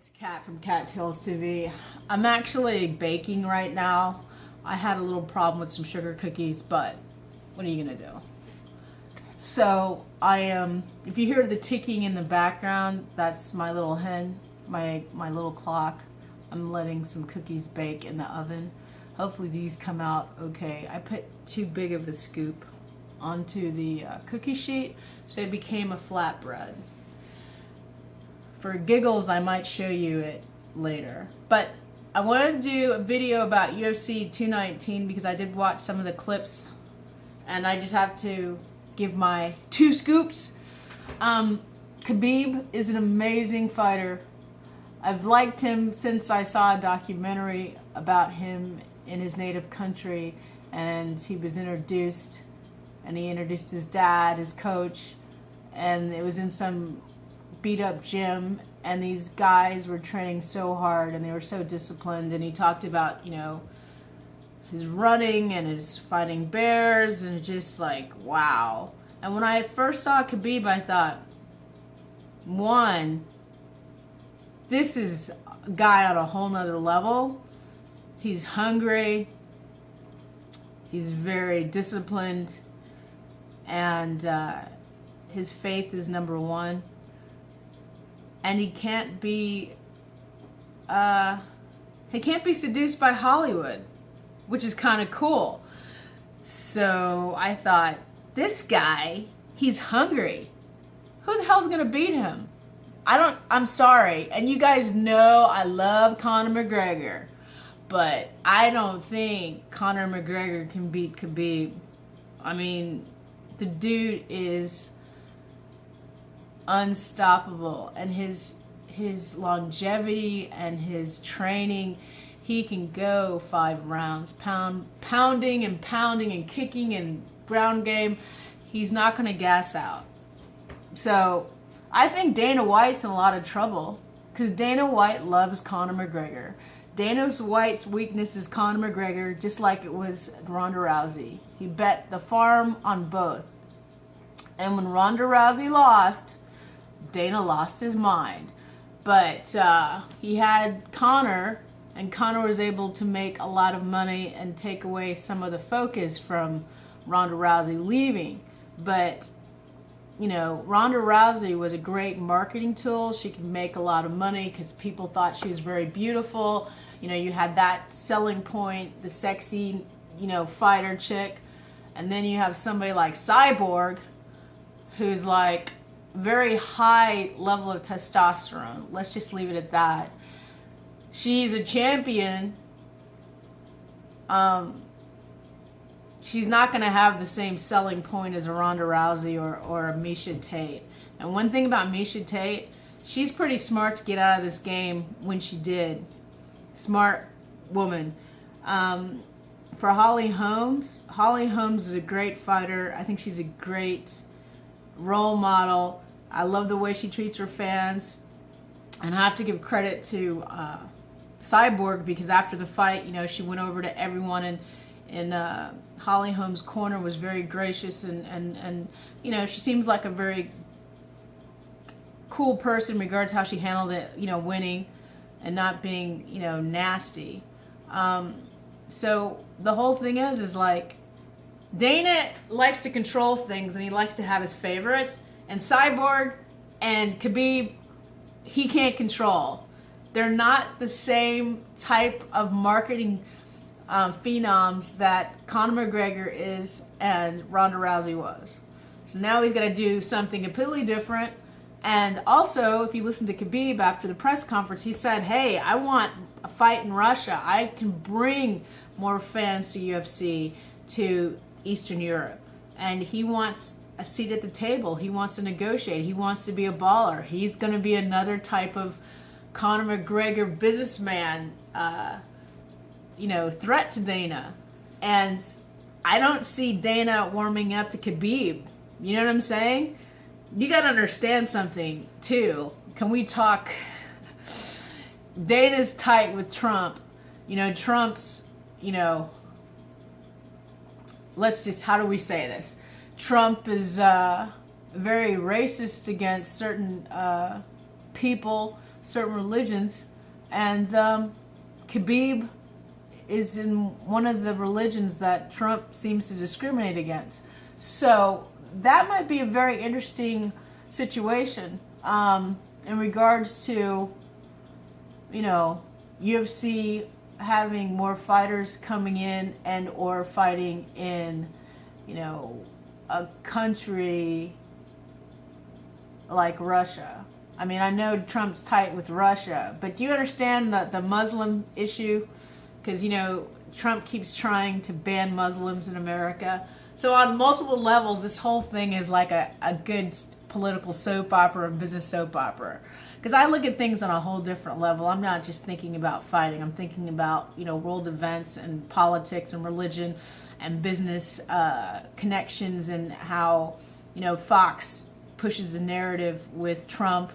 It's Kat from Kattalestv. I'm actually baking right now. I had a little problem with some sugar cookies, but what are you gonna do? So I am, if you hear the ticking in the background, that's my little hen, my little clock. I'm letting some cookies bake in the oven. Hopefully these come out okay. I put too big of a scoop onto the cookie sheet, so it became a flatbread. For giggles, I might show you it later. But I wanted to do a video about UFC 219 because I did watch some of the clips, and I just have to give my 2 scoops. Khabib is an amazing fighter. I've liked him since I saw a documentary about him in his native country, and he was introduced, and he introduced his dad, his coach, and it was in some beat up gym, and these guys were training so hard and they were so disciplined, and he talked about, you know, his running and his fighting bears, and just like, wow. And when I first saw Khabib, I thought, one, this is a guy on a whole nother level. He's hungry, he's very disciplined, and his faith is number one. And he can't be seduced by Hollywood, which is kind of cool. So I thought, this guy, he's hungry. Who the hell's gonna beat him? I'm sorry, and you guys know I love Conor McGregor, but I don't think Conor McGregor can beat Khabib. I mean, the dude is unstoppable, and his longevity and his training, he can go 5 rounds, pounding and kicking and ground game. He's not going to gas out. So I think Dana White's in a lot of trouble because Dana White loves Conor McGregor. Dana White's weakness is Conor McGregor, just like it was Ronda Rousey. He bet the farm on both, and when Ronda Rousey lost, Dana lost his mind. But he had Conor, and Conor was able to make a lot of money and take away some of the focus from Ronda Rousey leaving. But, you know, Ronda Rousey was a great marketing tool. She could make a lot of money because people thought she was very beautiful. You know, you had that selling point, the sexy, you know, fighter chick. And then you have somebody like Cyborg, who's like very high level of testosterone. Let's just leave it at that. She's a champion. She's not going to have the same selling point as a Ronda Rousey or a Miesha Tate. And one thing about Miesha Tate, she's pretty smart to get out of this game when she did. Smart woman. For Holly Holmes is a great fighter. I think she's a great role model. I love the way she treats her fans, and I have to give credit to Cyborg, because after the fight, you know, she went over to everyone in Holly Holmes' corner, was very gracious, and you know, she seems like a very cool person in regards to how she handled it, you know, winning and not being, you know, nasty. So the whole thing is like, Dana likes to control things, and he likes to have his favorites. And Cyborg and Khabib, he can't control. They're not the same type of marketing phenoms that Conor McGregor is and Ronda Rousey was. So now he's got to do something completely different. And also, if you listen to Khabib after the press conference, he said, hey, I want a fight in Russia. I can bring more fans to UFC, to Eastern Europe. And he wants a seat at the table. He wants to negotiate. He wants to be a baller. He's going to be another type of Conor McGregor businessman, you know, threat to Dana. And I don't see Dana warming up to Khabib. You know what I'm saying? You got to understand something, too. Can we talk? Dana's tight with Trump. You know, Trump's, you know, let's just, how do we say this? Trump is very racist against certain people, certain religions, and Khabib is in one of the religions that Trump seems to discriminate against. So that might be a very interesting situation in regards to, you know, UFC having more fighters coming in and or fighting in, you know, a country like Russia. I mean, I know Trump's tight with Russia, but do you understand the Muslim issue? Because, you know, Trump keeps trying to ban Muslims in America. So on multiple levels, this whole thing is like a good political soap opera and business soap opera. Because I look at things on a whole different level. I'm not just thinking about fighting. I'm thinking about, you know, world events and politics and religion and business connections, and how, you know, Fox pushes the narrative with Trump,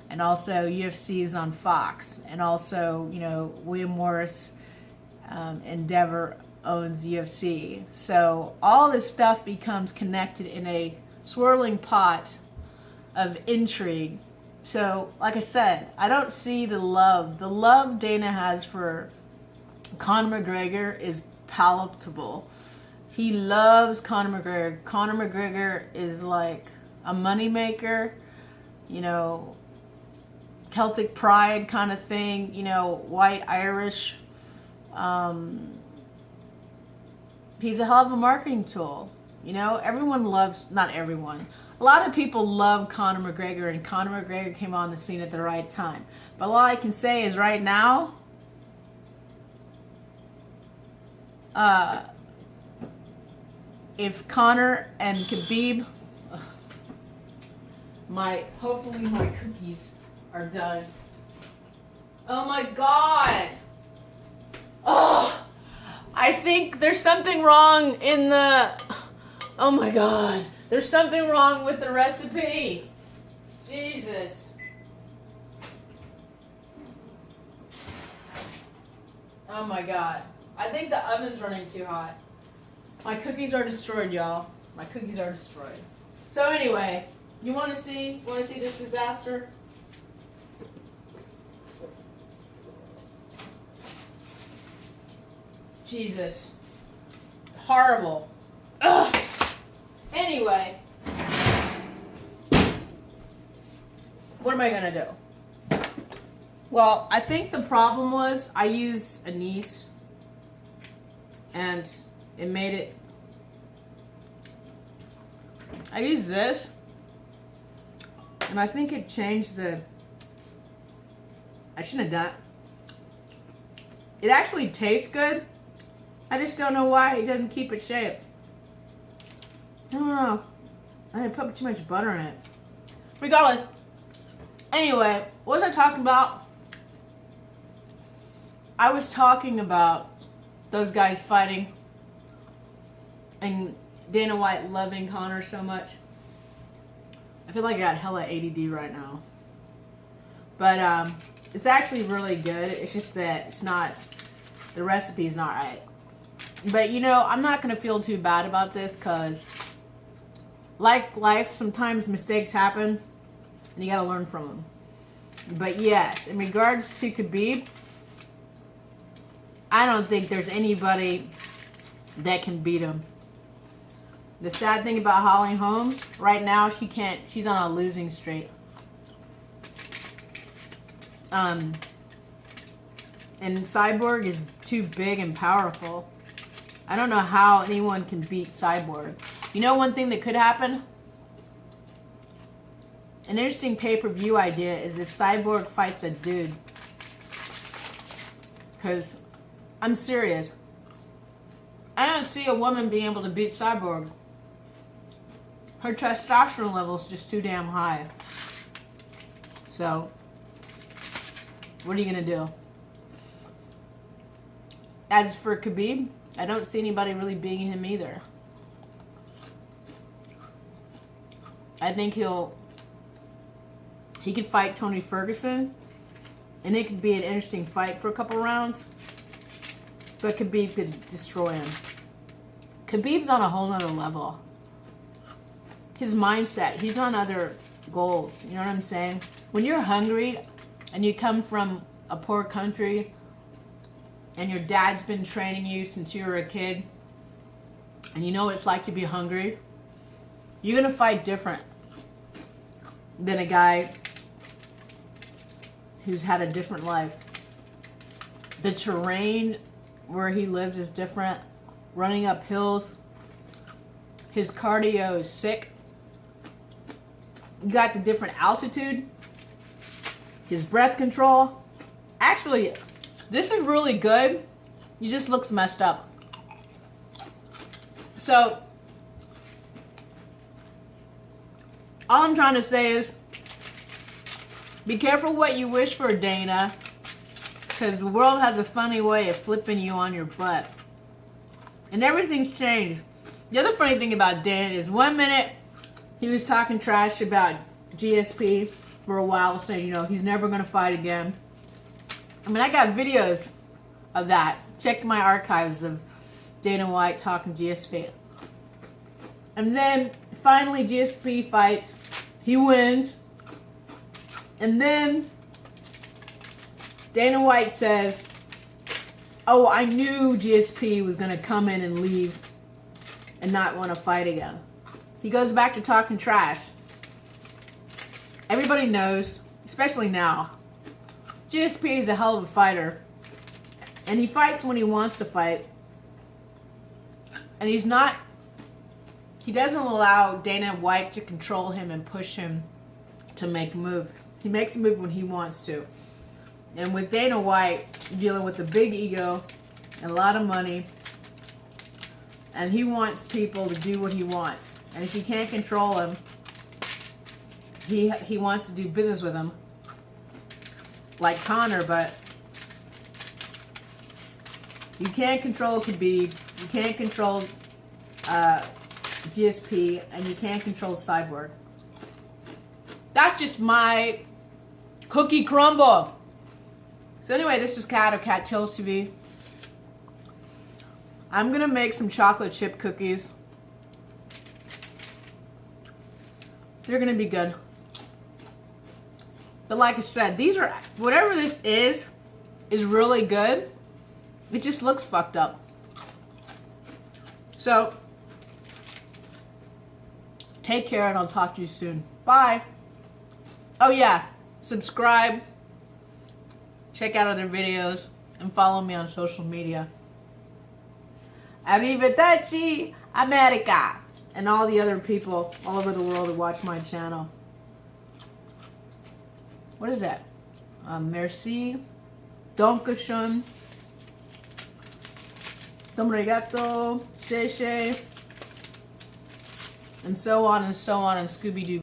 and also UFC is on Fox, and also, you know, William Morris Endeavor owns UFC. So all this stuff becomes connected in a swirling pot of intrigue. So, like I said, I don't see the love. The love Dana has for Conor McGregor is palatable. He loves Conor McGregor. Conor McGregor is like a moneymaker, you know, Celtic pride kind of thing, you know, white Irish. He's a hell of a marketing tool. You know, everyone loves, not everyone, a lot of people love Conor McGregor, and Conor McGregor came on the scene at the right time. But all I can say is right now, if Conor and Khabib, hopefully my cookies are done. Oh my God. Oh, I think there's something wrong in the, oh my God. There's something wrong with the recipe. Jesus. Oh my God. I think the oven's running too hot. My cookies are destroyed, y'all. My cookies are destroyed. So anyway, you want to see this disaster? Jesus. Horrible. Ugh. Anyway. What am I going to do? Well, I think the problem was I used anise and it made it. I used this and I think it changed I shouldn't have done it. It actually tastes good. I just don't know why it doesn't keep its shape. I don't know. I didn't put too much butter in it. Regardless. Anyway, what was I talking about? I was talking about those guys fighting and Dana White loving Conor so much. I feel like I got hella ADD right now. But it's actually really good. It's just that it's not, the recipe's not right. But, you know, I'm not going to feel too bad about this because, like life, sometimes mistakes happen and you got to learn from them. But yes, in regards to Khabib, I don't think there's anybody that can beat him. The sad thing about Holly Holmes, right now she's on a losing streak. And Cyborg is too big and powerful. I don't know how anyone can beat Cyborg. You know one thing that could happen? An interesting pay-per-view idea is if Cyborg fights a dude. Because, I'm serious. I don't see a woman being able to beat Cyborg. Her testosterone level is just too damn high. So, what are you going to do? As for Khabib, I don't see anybody really beating him either. I think he could fight Tony Ferguson, and it could be an interesting fight for a couple rounds, but Khabib could destroy him. Khabib's on a whole nother level. His mindset, he's on other goals, you know what I'm saying? When you're hungry and you come from a poor country and your dad's been training you since you were a kid and you know what it's like to be hungry, you're going to fight different than a guy who's had a different life. The terrain where he lives is different. Running up hills. His cardio is sick. You got the different altitude. His breath control. Actually, this is really good. He just looks messed up. So, all I'm trying to say is, be careful what you wish for, Dana, because the world has a funny way of flipping you on your butt. And everything's changed. The other funny thing about Dana is 1 minute he was talking trash about GSP for a while, saying, you know, he's never going to fight again. I mean, I got videos of that. Check my archives of Dana White talking GSP. And then finally GSP fights. He wins. And then Dana White says, oh, I knew GSP was going to come in and leave and not want to fight again. He goes back to talking trash. Everybody knows, especially now, GSP is a hell of a fighter. And he fights when he wants to fight. And he doesn't allow Dana White to control him and push him to make a move. He makes a move when he wants to. And with Dana White dealing with a big ego and a lot of money, and he wants people to do what he wants. And if he can't control him, he wants to do business with him, like Conor, but you can't control Khabib, you can't control GSP, and you can't control Cyborg. That's just my cookie crumble. So anyway, this is Kat of Kattalestv. I'm going to make some chocolate chip cookies. They're going to be good. But like I said, these are, whatever this is really good. It just looks fucked up. So, take care and I'll talk to you soon. Bye. Oh yeah, subscribe, check out other videos, and follow me on social media. Arrivederci, America, and all the other people all over the world who watch my channel. What is that? Merci, Dankeschön, Domregato, Sheshe, and so on and so on, and Scooby-Doo.